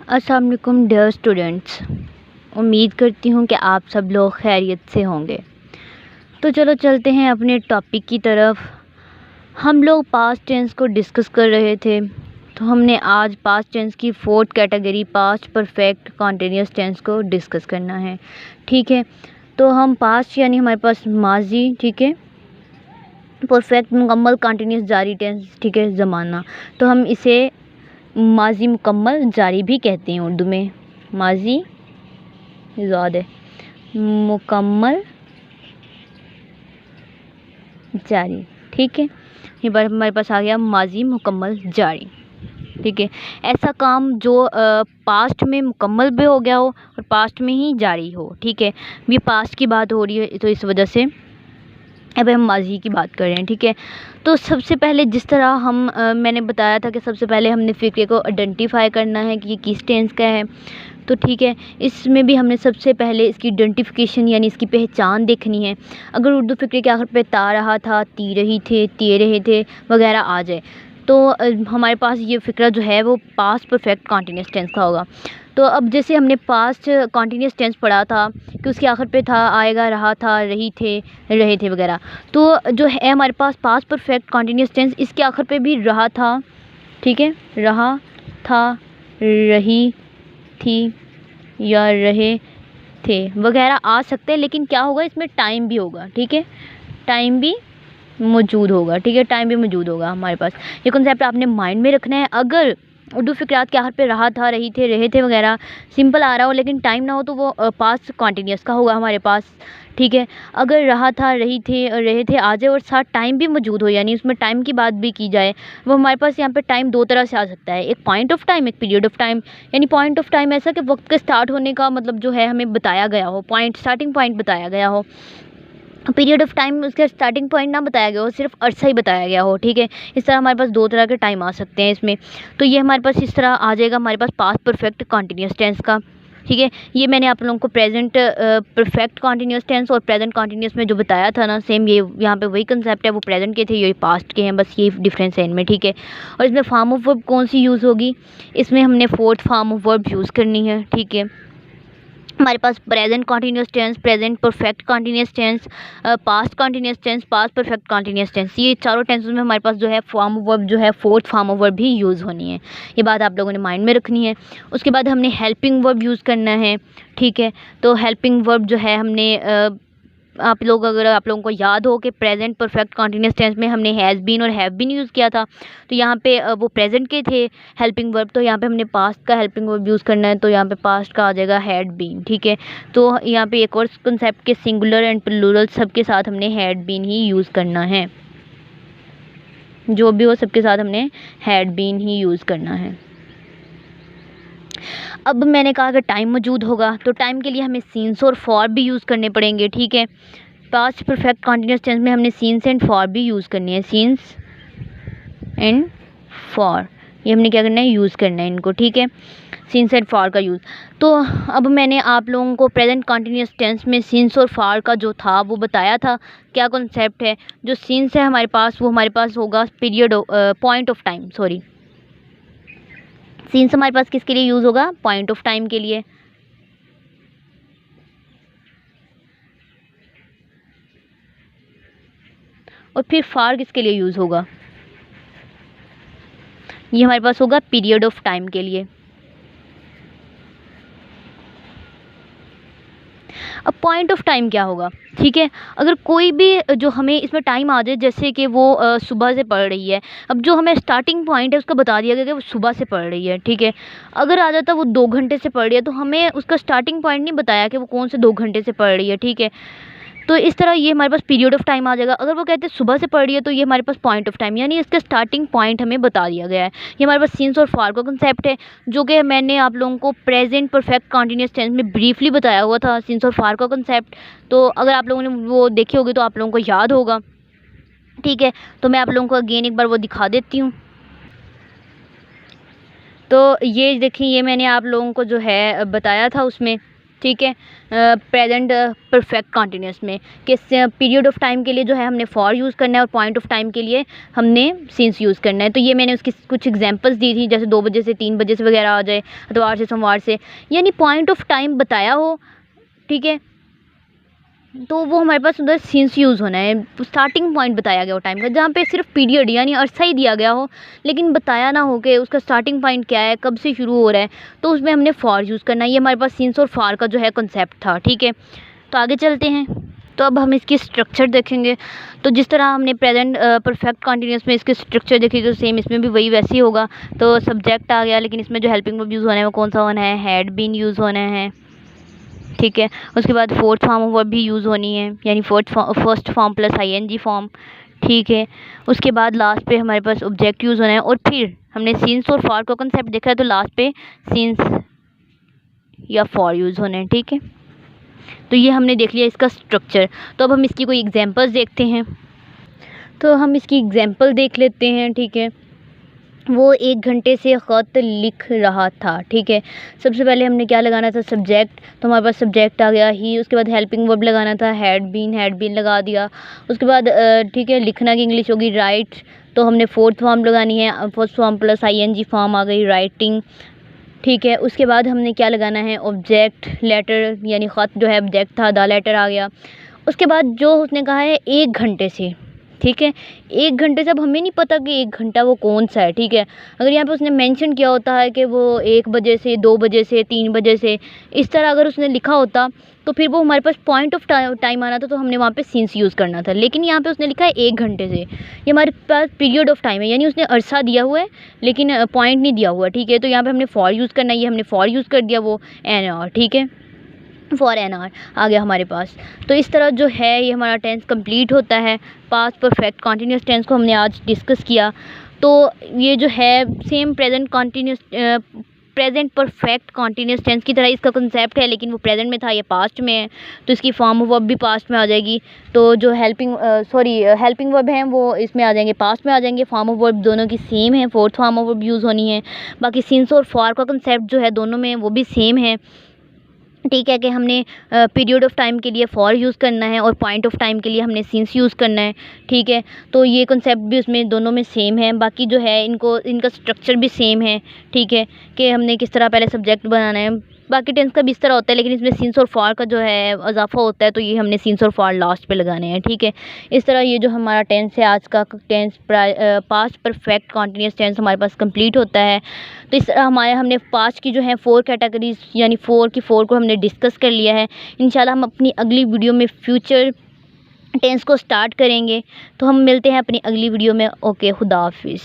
अस्सलाम वालेकुम dear students. उम्मीद करती हूँ कि आप सब लोग खैरियत से होंगे। तो चलो चलते हैं अपने टॉपिक की तरफ। हम लोग पास्ट टेंस को डिस्कस कर रहे थे, तो हमने आज पास्ट टेंस की fourth category past perfect continuous tense को डिस्कस करना है। ठीक है, तो हम पास्ट यानी हमारे पास माजी, ठीक है, परफेक्ट मुकम्मल कॉन्टिन्यूस जारी टेंस, ठीक है, ज़माना, तो हम इसे माजी मुकम्मल जारी भी कहते हैं उर्दू में। माजी याद है, मुकम्मल जारी, ठीक है। ये बार हमारे पास आ गया माजी मुकम्मल जारी, ठीक है। ऐसा काम जो पास्ट में मुकम्मल भी हो गया हो और पास्ट में ही जारी हो, ठीक है। ये पास्ट की बात हो रही है, तो इस वजह से अब हम माजी की बात कर रहे हैं, ठीक है। तो सबसे पहले जिस तरह हम मैंने बताया था कि सबसे पहले हमने फ़िक्रे को आइडेंटिफाई करना है कि ये किस टेंस का है, तो ठीक है, इसमें भी हमने सबसे पहले इसकी आइडेंटिफिकेशन यानी इसकी पहचान देखनी है। अगर उर्दू फ़िक्रे के आखिर पे ता रहा था, ती रही थे, ते रहे थे वगैरह आ जाए, तो हमारे पास ये फ़िक्रा जो है वो पास्ट परफेक्ट कॉन्टिन्यूस टेंस का होगा। तो अब जैसे हमने पास्ट कॉन्टिन्यूस टेंस पढ़ा था कि उसके आखिर पे था, आएगा, रहा था, रही थे, रहे थे वगैरह, तो जो है हमारे पास पास्ट परफेक्ट कॉन्टिन्यूस टेंस, इसके आखिर पे भी रहा था, ठीक है, रहा था, रही थी या रहे थे वगैरह आ सकते हैं, लेकिन क्या होगा, इसमें टाइम भी होगा, ठीक है, टाइम भी मौजूद होगा, ठीक है, टाइम भी मौजूद होगा हमारे पास। ये कॉन्सेप्ट आपने माइंड में रखना है। अगर उर्दू फ़िक्रात के आखिर पे रहा था, रही थे, रहे थे वगैरह सिंपल आ रहा हो लेकिन टाइम ना हो, तो वो पास्ट कॉन्टिन्यूस का होगा हमारे पास, ठीक है। अगर रहा था, रही थे और रहे थे आ जाए और साथ टाइम भी मौजूद हो, यानी उसमें टाइम की बात भी की जाए, वो हमारे पास यहाँ पे टाइम दो तरह से आ सकता है, एक पॉइंट ऑफ टाइम, एक पीरियड ऑफ टाइम। यानी पॉइंट ऑफ टाइम ऐसा कि वक्त के स्टार्ट होने का मतलब जो है हमें बताया गया हो, पॉइंट, स्टार्टिंग पॉइंट बताया गया हो। पीरियड ऑफ टाइम उसका स्टार्टिंग पॉइंट ना बताया गया हो, सिर्फ अरसा ही बताया गया हो, ठीक है। इस तरह हमारे पास दो तरह के टाइम आ सकते हैं इसमें। तो ये हमारे पास इस तरह आ जाएगा हमारे पास पास्ट परफेक्ट कॉन्टिन्यूस टेंस का, ठीक है। ये मैंने आप लोगों को प्रेजेंट परफेक्ट कॉन्टिन्यूस टेंस और प्रेजेंट कॉन्टिन्यूस में जो बताया था ना, सेम ये यहाँ पे वही कंसेप्ट है, वो प्रेजेंट के थे, ये पास्ट के हैं, बस ये डिफरेंस है इनमें, ठीक है। और इसमें फॉर्म ऑफ वर्ब कौन सी यूज़ होगी, इसमें हमने fourth form of verb use करनी है, ठीक है। हमारे पास present continuous tense, present perfect continuous tense, past continuous tense, past perfect continuous tense, ये चारों टेंसेस में हमारे पास जो है फॉर्म ऑफ वर्ब जो है फोर्थ फॉर्म ऑफ वर्ब भी यूज़ होनी है। ये बात आप लोगों ने माइंड में रखनी है। उसके बाद हमने हेल्पिंग वर्ब यूज़ करना है, ठीक है। तो हेल्पिंग वर्ब जो है हमने आप लोग, अगर आप लोगों को याद हो कि प्रेजेंट परफेक्ट कॉन्टिन्यूस टेंस में हमने हैज़ बीन और हैव बीन यूज़ किया था, तो यहाँ पे वो प्रेजेंट के थे हेल्पिंग वर्ब, तो यहाँ पे हमने पास्ट का हेल्पिंग वर्ब यूज़ करना है, तो यहाँ पे पास्ट का आ जाएगा हैड बीन, ठीक है। तो यहाँ पे एक और कंसेप्ट के सिंगुलर एंड प्लूरल सबके साथ हमने हैड बीन ही यूज़ करना है, जो भी हो सबके साथ हमने हैड बीन ही यूज़ करना है। अब मैंने कहा कि टाइम मौजूद होगा, तो टाइम के लिए हमें सीन्स और फॉर भी यूज़ करने पड़ेंगे, ठीक है। पास्ट परफेक्ट कॉन्टिन्यूस टेंस में हमने सीन्स एंड फॉर भी यूज़ करनी है, सीन्स एंड फॉर, ये हमने क्या करना है, यूज़ करना है इनको, ठीक है, सीन्स एंड फॉर का यूज़। तो अब मैंने आप लोगों को प्रेजेंट कॉन्टिन्यूस टेंस में सीन्स और फॉर का जो था वो बताया था, क्या कॉन्सेप्ट है। जो सीन्स है हमारे पास, वो हमारे पास होगा period, point of time, sorry, scenes हमारे पास किसके लिए यूज़ होगा, पॉइंट ऑफ टाइम के लिए। और फिर फार किसके लिए यूज़ होगा, ये हमारे पास होगा पीरियड ऑफ टाइम के लिए। अब पॉइंट ऑफ टाइम क्या होगा, ठीक है। अगर कोई भी जो हमें इसमें टाइम आ जाए, जैसे कि वो सुबह से पढ़ रही है, अब जो हमें स्टार्टिंग पॉइंट है उसका बता दिया गया कि वो सुबह से पढ़ रही है, ठीक है। अगर आ जाता वो 2 घंटे से पढ़ रही है, तो हमें उसका स्टार्टिंग पॉइंट नहीं बताया कि वो कौन से 2 घंटे से पढ़ रही है, ठीक है। तो इस तरह ये हमारे पास पीरियड ऑफ टाइम आ जाएगा। अगर वो कहते हैं सुबह से पढ़ रही है, तो ये हमारे पास पॉइंट ऑफ टाइम, यानी इसका स्टार्टिंग पॉइंट हमें बता दिया गया है। ये हमारे पास सीन्स और फॉर का कंसेप्ट है, जो कि मैंने आप लोगों को प्रेजेंट परफेक्ट कॉन्टिन्यूस टेंस में ब्रीफली बताया हुआ था, सीन्स और फॉर का कंसेप्ट। तो अगर आप लोगों ने वो देखे होगे तो आप लोगों को याद होगा, ठीक है। तो मैं आप लोगों को अगेन एक बार वो दिखा देती हूँ। तो ये देखिए, ये मैंने आप लोगों को जो है बताया था उसमें, ठीक है। प्रेजेंट परफेक्ट कॉन्टीन्यूस में किस पीरियड ऑफ टाइम के लिए जो है हमने फॉर यूज़ करना है और पॉइंट ऑफ टाइम के लिए हमने सिंस यूज़ करना है। तो ये मैंने उसकी कुछ एग्जांपल्स दी थी, जैसे 2 बजे से 3 बजे से वगैरह आ जाए, इतवार से सोमवार से, यानी पॉइंट ऑफ टाइम बताया हो, ठीक है, तो वो हमारे पास उधर सिंस यूज़ होना है। स्टार्टिंग पॉइंट बताया गया हो टाइम का, जहाँ पे सिर्फ पीरियड यानी अरसा ही दिया गया हो, लेकिन बताया ना हो कि उसका स्टार्टिंग पॉइंट क्या है, कब से शुरू हो रहा है, तो उसमें हमने फॉर यूज़ करना है। ये हमारे पास सिंस और फॉर का जो है कॉन्सेप्ट था, ठीक है। तो आगे चलते हैं। तो अब हम इसकी स्ट्रक्चर देखेंगे। तो जिस तरह हमने प्रेजेंट परफेक्ट कॉन्टीन्यूस में इसके स्ट्रक्चर देखी, तो सेम इसमें भी वही वैसे ही होगा। तो सब्जेक्ट आ गया, लेकिन इसमें जो हेल्पिंग वर्ब यूज़ होना है वो कौन सा होना है, हैड बीन यूज़ होना है, ठीक है। उसके बाद फोर्थ फॉर्म वर्ब भी यूज़ होनी है, यानी first form plus ING form, ठीक है। उसके बाद लास्ट पे हमारे पास ऑब्जेक्ट यूज़ होना है, और फिर हमने सिंस और फॉर का कंसेप्ट देखा है, तो लास्ट पे सिंस या फॉर यूज़ होना है, ठीक है। तो ये हमने देख लिया इसका स्ट्रक्चर। तो अब हम इसकी कोई एग्जांपल्स देखते हैं। तो हम इसकी एग्जांपल देख लेते हैं, ठीक है। वो 1 घंटे से ख़त लिख रहा था, ठीक है। सबसे पहले हमने क्या लगाना था, सब्जेक्ट। तो हमारे पास सब्जेक्ट आ गया ही। उसके बाद हेल्पिंग वर्ब लगाना था, हैड बीन लगा दिया। उसके बाद ठीक है, लिखना की इंग्लिश होगी राइट, तो हमने फोर्थ फॉर्म लगानी है, first form plus ING form आ गई, राइटिंग, ठीक है। उसके बाद हमने क्या लगाना है, ऑब्जेक्ट, लेटर, यानी ख़त जो है ऑब्जेक्ट था, द लेटर आ गया। उसके बाद जो उसने कहा है 1 घंटे से, ठीक है। 1 घंटे से अब हमें नहीं पता कि 1 घंटा वो कौन सा है, ठीक है। अगर यहाँ पे उसने मेंशन किया होता है कि वो 1 बजे से, 2 बजे से, 3 बजे से, इस तरह अगर उसने लिखा होता, तो फिर वो हमारे पास पॉइंट ऑफ टाइम आना था, तो हमने वहाँ पे सिंस यूज़ करना था। लेकिन यहाँ पे उसने लिखा है 1 घंटे से, ये हमारे पास पीरियड ऑफ टाइम है, यानी उसने अरसा दिया हुआ है लेकिन पॉइंट नहीं दिया हुआ, ठीक है। तो यहाँ पे हमने फॉर यूज़ करना है, ये हमने फॉर यूज़ कर दिया, वो एन आवर, ठीक है, फॉर एन आवर आ गया हमारे पास। तो इस तरह जो है ये हमारा टेंस कंप्लीट होता है। पास्ट परफेक्ट कॉन्टीन्यूस टेंस को हमने आज डिस्कस किया। तो ये जो है same present perfect continuous tense की तरह इसका कंसेप्ट है, लेकिन वो प्रेजेंट में था, ये पास्ट में है, तो इसकी फॉर्म ऑफ वर्ब भी पास्ट में आ जाएगी। तो जो हेल्पिंग वर्ब हैं वो इसमें आ जाएंगे, पास्ट में आ जाएंगे। फॉर्म ऑफ वर्ब दोनों की सेम है, fourth form of verb use होनी है। बाकी सिंस और फॉर का कंसेप्ट जो है दोनों में वो भी सेम है, ठीक है, कि हमने पीरियड ऑफ टाइम के लिए फॉर यूज़ करना है और पॉइंट ऑफ टाइम के लिए हमने सिंस यूज़ करना है, ठीक है। तो ये कंसेप्ट भी उसमें दोनों में सेम है। बाकी जो है इनका स्ट्रक्चर भी सेम है, ठीक है, कि हमने किस तरह पहले सब्जेक्ट बनाना है। बाकी टेंस का भी इस तरह होता है, लेकिन इसमें सिंस और फॉर का जो है इजाफा होता है, तो ये हमने सिंस और फॉर लास्ट पे लगाने हैं, ठीक है। इस तरह ये जो हमारा टेंस है आज का tense, past perfect continuous tense हमारे पास कंप्लीट होता है। तो इस तरह हमने पास्ट की जो है 4 कैटेगरीज, यानी 4 को हमने डिस्कस कर लिया है। इंशाल्लाह हम अपनी अगली वीडियो में फ्यूचर टेंस को स्टार्ट करेंगे। तो हम मिलते हैं अपनी अगली वीडियो में। ओके, खुदा हाफिज़।